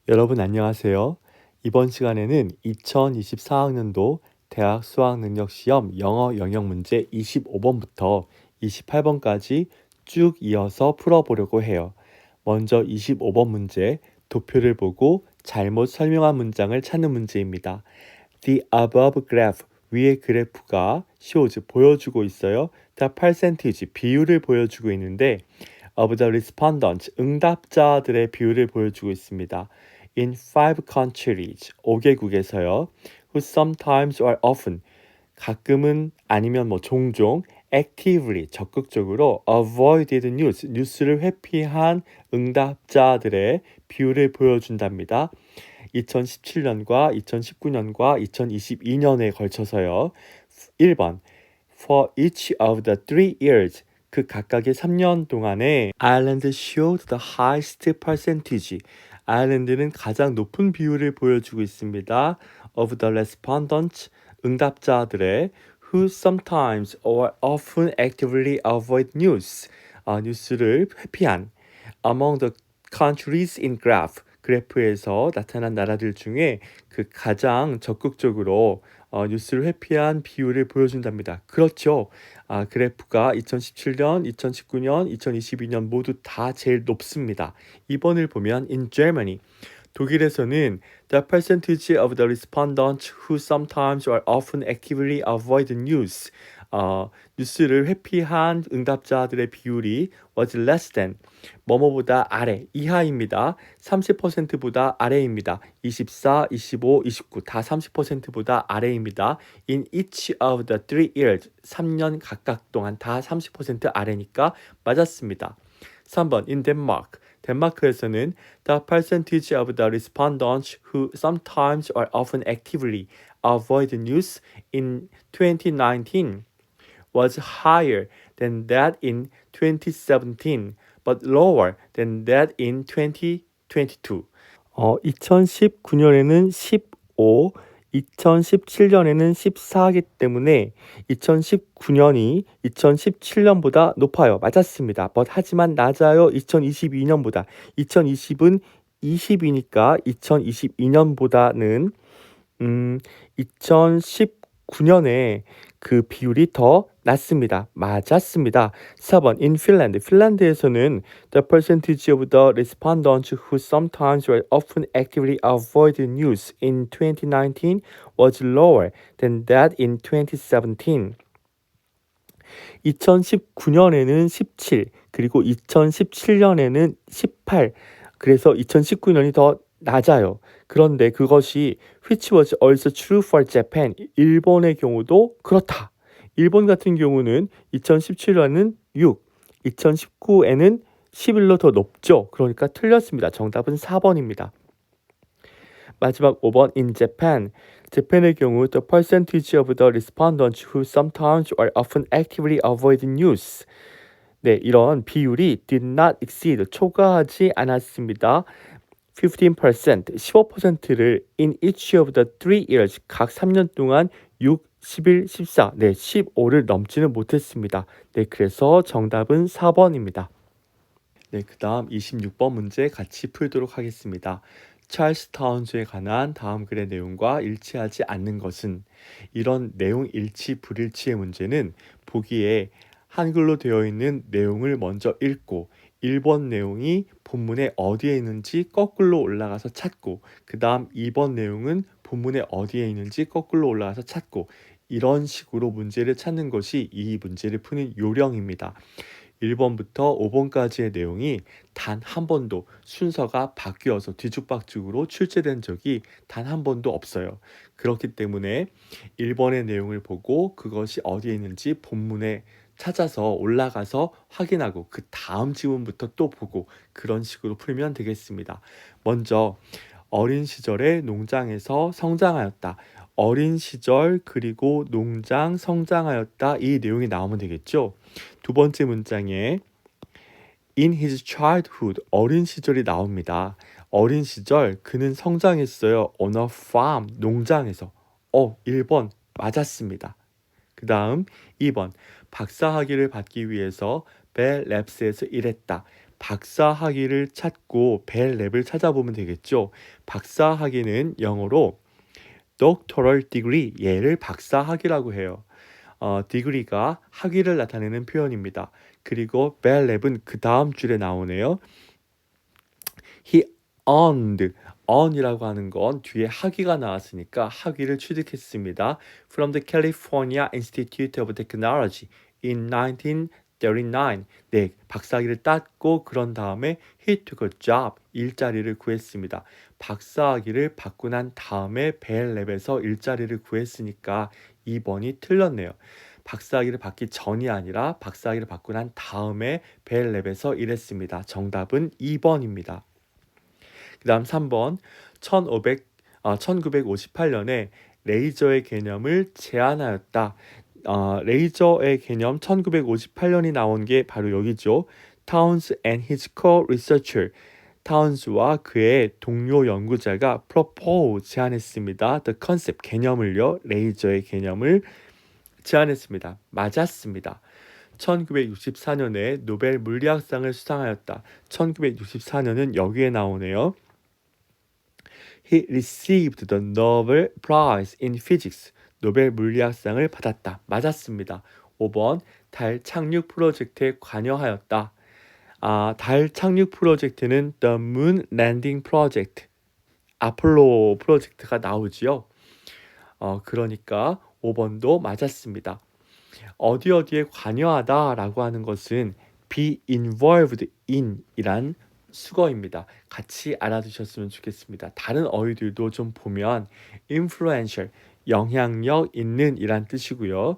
여러분 안녕하세요. 이번 시간에는 2024학년도 대학 수학능력시험 영어 영역 문제 25번부터 28번까지 쭉 이어서 풀어보려고 해요. 먼저 25번 문제, 도표를 보고 잘못 설명한 문장을 찾는 문제입니다. The above graph, 위의 그래프가 shows, 보여주고 있어요. The percentage, 비율을 보여주고 있는데 of the respondents, 응답자들의 비율을 보여주고 있습니다. In 5 countries, 5개국에서요. Who sometimes or often, 가끔은 아니면 종종 actively, 적극적으로 avoided news, 뉴스를 회피한 응답자들의 비율을 보여준답니다. 2017년과 2019년과 2022년에 걸쳐서요. 1번 For each of the 3 years, 그 각각의 3년 동안에 Ireland showed the highest percentage. 아일랜드는 가장 높은 비율을 보여주고 있습니다. Of the respondents, 응답자들의 who sometimes or often actively avoid news, 뉴스를 회피한 among the countries in graph, 그래프에서 나타난 나라들 중에 그 가장 적극적으로 뉴스를 회피한 비율을 보여준답니다. 그렇죠. 그래프가 2017년, 2019년, 2022년 모두 다 제일 높습니다. 2번을 보면 in Germany, 독일에서는 the percentage of the respondents who sometimes or often actively avoid news, 뉴스를 회피한 응답자들의 비율이 was less than, 뭐뭐보다 아래, 이하입니다. 30%보다 아래입니다. 24, 25, 29, 다 30%보다 아래입니다. In each of the 3 years, 3년 각각 동안 다 30% 아래니까 맞았습니다. 3번 in Denmark, 덴마크에서는 the percentage of the respondents who sometimes or often actively avoid news in 2019 was higher than that in 2017, but lower than that in 2022. 2019년에는 15, 2017년에는 14이기 때문에 2019년이 2017년보다 높아요. 맞았습니다. but 하지만 낮아요. 2022년보다. 2020은 20이니까 2022년보다는 2019년에 그 비율이 더 낮습니다. 맞았습니다. 4번 in Finland, 핀란드에서는 the percentage of the respondents who sometimes or often actively avoid news in 2019 was lower than that in 2017. 2019년에는 17, 그리고 2017년에는 18, 그래서 2019년이 더 낮아요. 그런데 그것이 which was also true for Japan, 일본의 경우도 그렇다. 일본 같은 경우는 2017년은 6, 2019에는 11로 더 높죠. 그러니까 틀렸습니다. 정답은 4번입니다. 마지막 5번 in Japan, 재팬의 경우 the percentage of the respondents who sometimes or often actively avoid news, 네, 이런 비율이 did not exceed, 초과하지 않았습니다. 15%, 15%를 in each of the 3 years, 각 3년 동안 6, 11, 14, 네, 15를 넘지는 못했습니다. 네, 그래서 정답은 4번입니다. 네, 그 다음 26번 문제 같이 풀도록 하겠습니다. 찰스 타운즈에 관한 다음 글의 내용과 일치하지 않는 것은, 이런 내용 일치 불일치의 문제는 보기에 한글로 되어 있는 내용을 먼저 읽고 1번 내용이 본문에 어디에 있는지 거꾸로 올라가서 찾고, 그 다음 2번 내용은 본문에 어디에 있는지 거꾸로 올라가서 찾고, 이런 식으로 문제를 찾는 것이 이 문제를 푸는 요령입니다. 1번부터 5번까지의 내용이 단 한 번도 순서가 바뀌어서 뒤죽박죽으로 출제된 적이 단 한 번도 없어요. 그렇기 때문에 1번의 내용을 보고 그것이 어디에 있는지 본문에 찾아서 올라가서 확인하고 그 다음 지문부터 또 보고 그런 식으로 풀면 되겠습니다. 먼저 어린 시절에 농장에서 성장하였다. 어린 시절 그리고 농장 성장하였다, 이 내용이 나오면 되겠죠. 두 번째 문장에 in his childhood, 어린 시절이 나옵니다. 어린 시절 그는 성장했어요. on a farm, 농장에서. 1번 맞았습니다. 그 다음 2번 박사학위를 받기 위해서 벨 랩스에서 일했다. 박사 학위를 찾고 벨 랩을 찾아보면 되겠죠. 박사 학위는 영어로 doctoral degree, 얘를 박사 학위라고 해요. degree가 학위를 나타내는 표현입니다. 그리고 벨 랩은 그 다음 줄에 나오네요. He earned, earn이라고 하는 건 뒤에 학위가 나왔으니까 학위를 취득했습니다. From the California Institute of Technology in 1939. 네, 박사학위를 땄고 그런 다음에 he took a job, 일자리를 구했습니다. 박사학위를 받고 난 다음에 벨랩에서 일자리를 구했으니까 2번이 틀렸네요. 박사학위를 받기 전이 아니라 박사학위를 받고 난 다음에 벨랩에서 일했습니다. 정답은 2번입니다. 그 다음 3번 1958년에 레이저의 개념을 제안하였다. 레이저의 개념 1958년이 나온 게 바로 여기죠. Towns and his co-researcher. 타운스와 그의 동료 연구자가 propose, 제안했습니다. The concept, 개념을요. 레이저의 개념을 제안했습니다. 맞았습니다. 1964년에 노벨 물리학상을 수상하였다. 1964년은 여기에 나오네요. He received the Nobel Prize in Physics. 노벨 물리학상을 받았다. 맞았습니다. 5번 달 착륙 프로젝트에 관여하였다. 달 착륙 프로젝트는 The Moon Landing Project, 아폴로 프로젝트가 나오지요. 그러니까 5번도 맞았습니다. 어디에 관여하다라고 하는 것은 be involved in 이란 수거입니다. 같이 알아두셨으면 좋겠습니다. 다른 어휘들도 좀 보면 influential, 영향력 있는 이란 뜻이고요.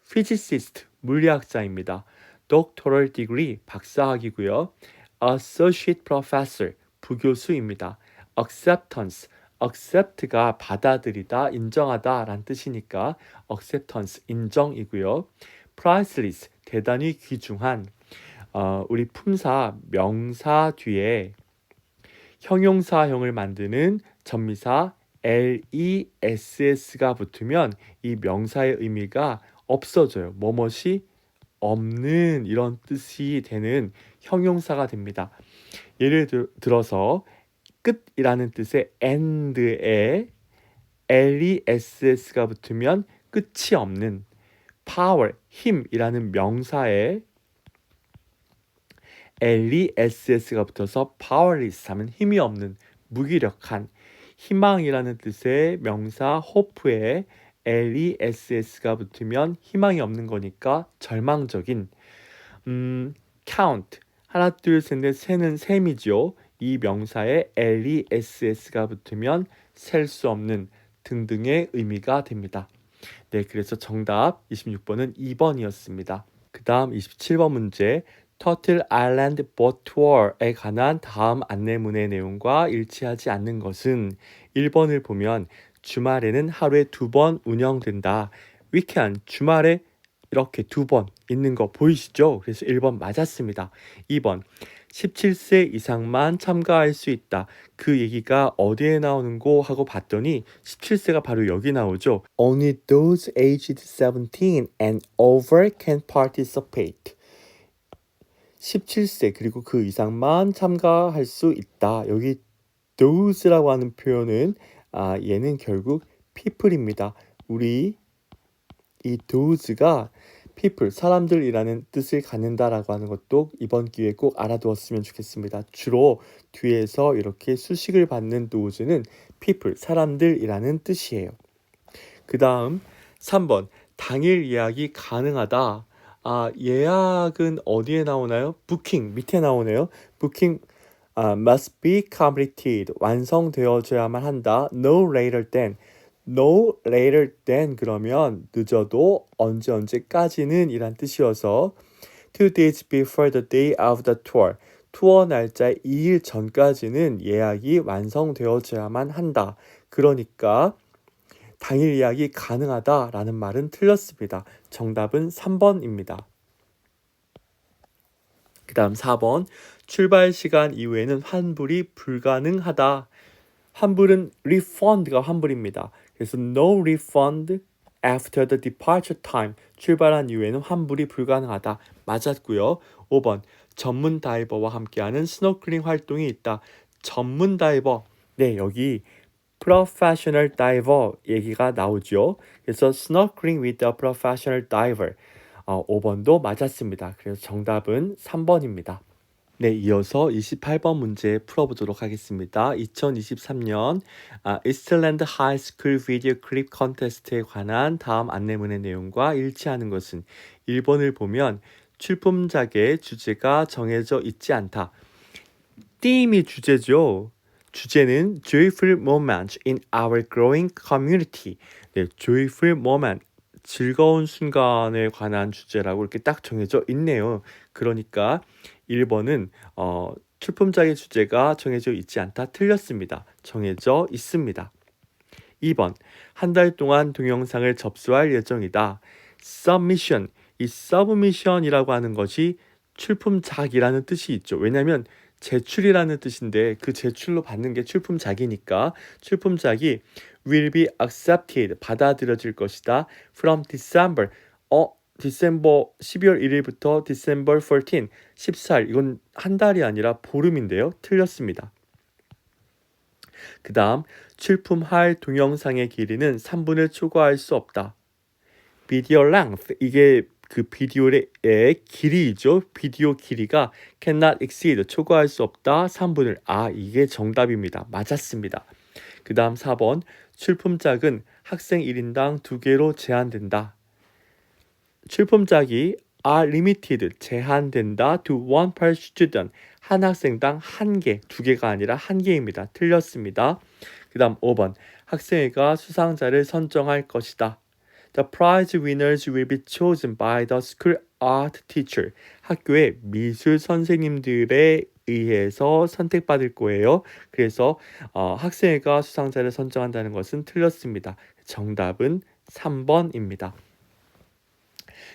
physicist, 물리학자입니다. doctoral degree, 박사학위고요. associate professor, 부교수입니다. acceptance, accept가 받아들이다, 인정하다 라는 뜻이니까 acceptance, 인정이고요. priceless, 대단히 귀중한. 우리 품사, 명사 뒤에 형용사형을 만드는 전미사 less가 붙으면 이 명사의 의미가 없어져요. 뭐뭇이 없는 이런 뜻이 되는 형용사가 됩니다. 예를 들어서 끝이라는 뜻의 end에 less가 붙으면 끝이 없는, power, 힘이라는 명사에 less가 붙어서 powerless 하면 힘이 없는, 무기력한, 희망이라는 뜻의 명사 hope에 less가 붙으면 희망이 없는 거니까 절망적인. count, 하나 둘 셋 넷 세는 셈이죠. 이 명사에 less가 붙으면 셀 수 없는 등등의 의미가 됩니다. 네, 그래서 정답 26번은 2번이었습니다. 그 다음 27번 문제, 터틀 아일랜드 보트 투어에 관한 다음 안내문의 내용과 일치하지 않는 것은 1번을 보면 주말에는 하루에 2번 운영된다. 위켄드, 주말에 이렇게 2번 있는 거 보이시죠? 그래서 1번 맞았습니다. 2번 17세 이상만 참가할 수 있다. 그 얘기가 어디에 나오는고 하고 봤더니 17세가 바로 여기 나오죠. Only those aged 17 and over can participate. 17세 그리고 그 이상만 참가할 수 있다. 여기 those라고 하는 표현은 얘는 결국 people입니다. 우리 이 those가 people, 사람들이라는 뜻을 갖는다라고 하는 것도 이번 기회에 꼭 알아두었으면 좋겠습니다. 주로 뒤에서 이렇게 수식을 받는 those는 people, 사람들이라는 뜻이에요. 그 다음 3번 당일 예약이 가능하다. 예약은 어디에 나오나요? booking 밑에 나오네요. booking must be completed, 완성되어져야만 한다. no later than, no later than 그러면 늦어도 언제까지는 이란 뜻이어서 2 days before the day of the tour, 투어 날짜 2일 전까지는 예약이 완성되어져야만 한다. 그러니까 당일 예약이 가능하다라는 말은 틀렸습니다. 정답은 3번입니다. 그 다음 4번 출발 시간 이후에는 환불이 불가능하다. 환불은 refund가 환불입니다. 그래서 no refund after the departure time. 출발한 이후에는 환불이 불가능하다. 맞았고요. 5번 전문 다이버와 함께하는 스노클링 활동이 있다. 전문 다이버. 네, 여기 professional diver 얘기가 나오죠. 그래서 snorkeling with a professional diver. 5번도 맞았습니다. 그래서 정답은 3번입니다. 네, 이어서 28번 문제 풀어보도록 하겠습니다. 2023년 이스트랜드 하이스쿨 비디오 클립 컨테스트에 관한 다음 안내문의 내용과 일치하는 것은 1번을 보면 출품작의 주제가 정해져 있지 않다. 띠임이 주제죠. 주제는 joyful moment in our growing community. 네, joyful moment. 즐거운 순간에 관한 주제라고 이렇게 딱 정해져 있네요. 그러니까 1번은 출품작의 주제가 정해져 있지 않다. 틀렸습니다. 정해져 있습니다. 2번 한 달 동안 동영상을 접수할 예정이다. submission. 이 submission이라고 하는 것이 출품작이라는 뜻이 있죠. 왜냐하면 제출이라는 뜻인데 그 제출로 받는 게 출품작이니까 출품작이 will be accepted 받아들여질 것이다. from December 디셈버 12월 1일부터 December 14, 14일 이건 한 달이 아니라 보름인데요. 틀렸습니다. 그 다음 출품할 동영상의 길이는 3분을 초과할 수 없다. 비디오 length 이게 그 비디오의 길이죠. 비디오 길이가 cannot exceed 초과할 수 없다. 3분을 이게 정답입니다. 맞았습니다. 그 다음 4번 출품작은 학생 1인당 2개로 제한된다. 출품작이 are limited 제한된다 to one per student 한 학생당 1개 2개가 아니라 1개입니다. 틀렸습니다. 그 다음 5번 학생회가 수상자를 선정할 것이다. The prize winners will be chosen by the school art teacher. 학교의 미술 선생님들에 의해서 선택받을 거예요. 그래서 학생회가 수상자를 선정한다는 것은 틀렸습니다. 정답은 3번입니다.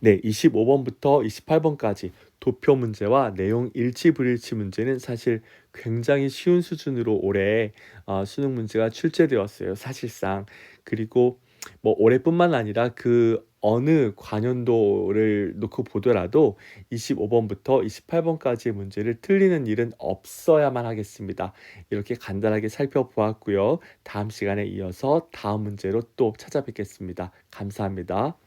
네, 25번부터 28번까지 도표 문제와 내용 일치 불일치 문제는 사실 굉장히 쉬운 수준으로 올해 수능 문제가 출제되었어요. 사실상. 그리고 뭐 올해뿐만 아니라 그 어느 관연도를 놓고 보더라도 25번부터 28번까지의 문제를 틀리는 일은 없어야만 하겠습니다. 이렇게 간단하게 살펴보았고요. 다음 시간에 이어서 다음 문제로 또 찾아뵙겠습니다. 감사합니다.